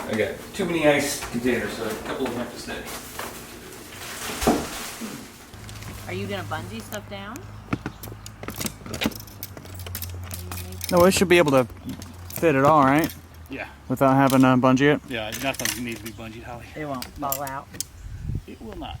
I got too many ice containers, so a couple of them have to stay. Are you gonna bungee stuff down? No, we should be able to fit it all, right? Yeah. Without having to bungee it? Yeah, nothing needs to be bungeed, Holly. It won't fall out. It will not.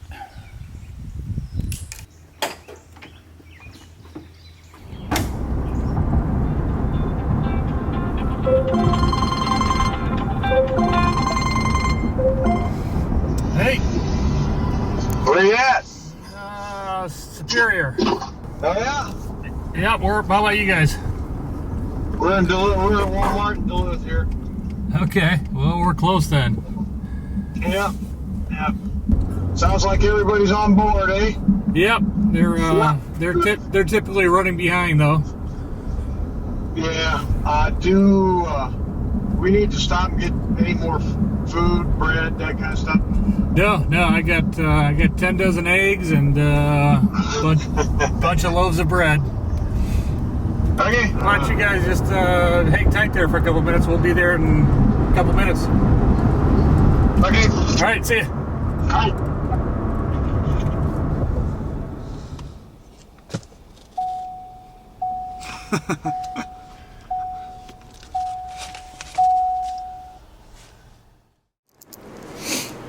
Hey! Where you at? Superior. Oh yeah? Yep, how about you guys? We're in Duluth. We're at Walmart in Duluth here. Okay, well, we're close then. Yep. Yep. Sounds like everybody's on board, eh? Yep, they're typically running behind though. Yeah. We need to stop and get any more food, bread, that kind of stuff. No, I got 10 dozen eggs and bunch of loaves of bread. Okay. Why don't you guys just hang tight there for a couple minutes? We'll be there in a couple minutes. Okay. All right, see ya. Hi.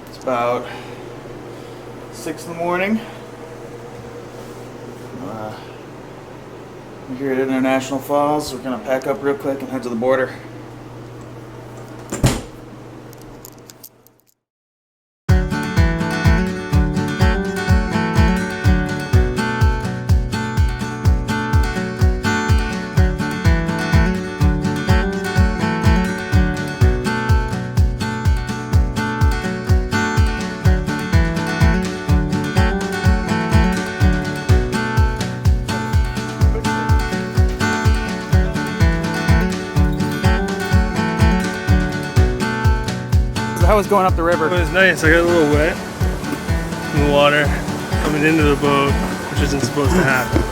It's about 6 in the morning. We're here at International Falls. We're gonna pack up real quick and head to the border. How was going up the river? It was nice. I got a little wet in the water coming into the boat, which isn't supposed to happen.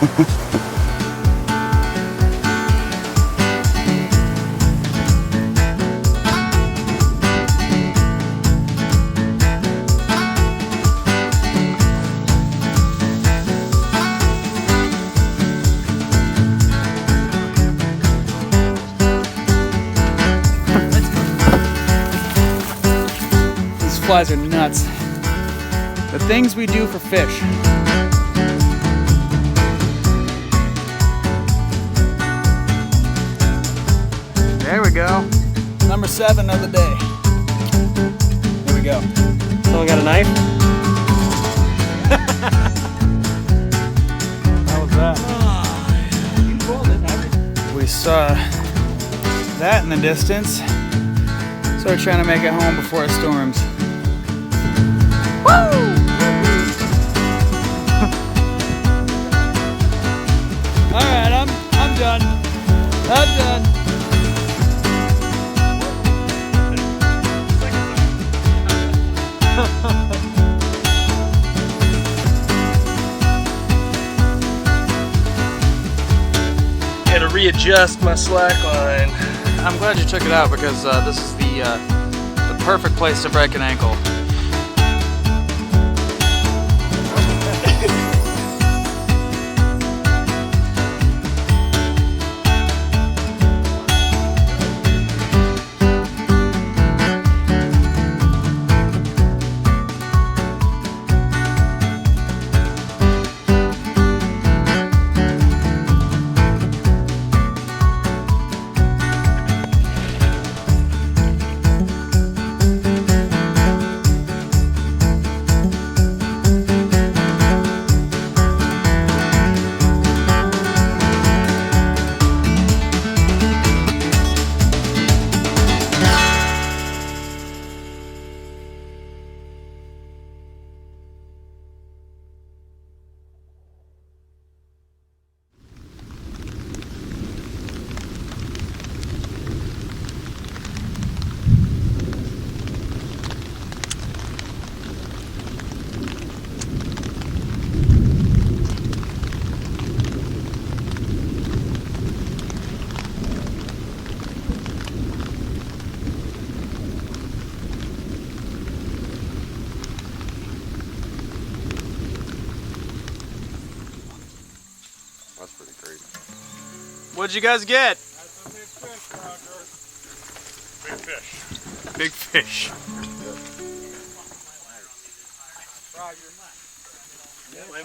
These flies are nuts. The things we do for fish. There we go. Number 7 of the day. There we go. Someone got a knife? How was that? We saw that in the distance. So we're trying to make it home before it storms. Woo! Alright, I'm done. I'm done. Had to readjust my slack line. I'm glad you took it out because this is the perfect place to break an ankle. What'd you guys get? Big fish. Big fish.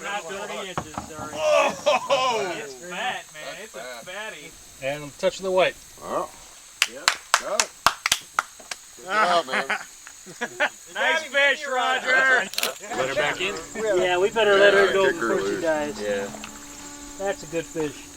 Not 30 inches, sorry. Oh! It's fat, man. It's a fatty. And I'm touching the white. Oh, yeah, got it. Good job, man. Nice fish, Roger. Let her back in. Yeah, we better let her go Kick her before she loose. dies. Yeah. That's a good fish.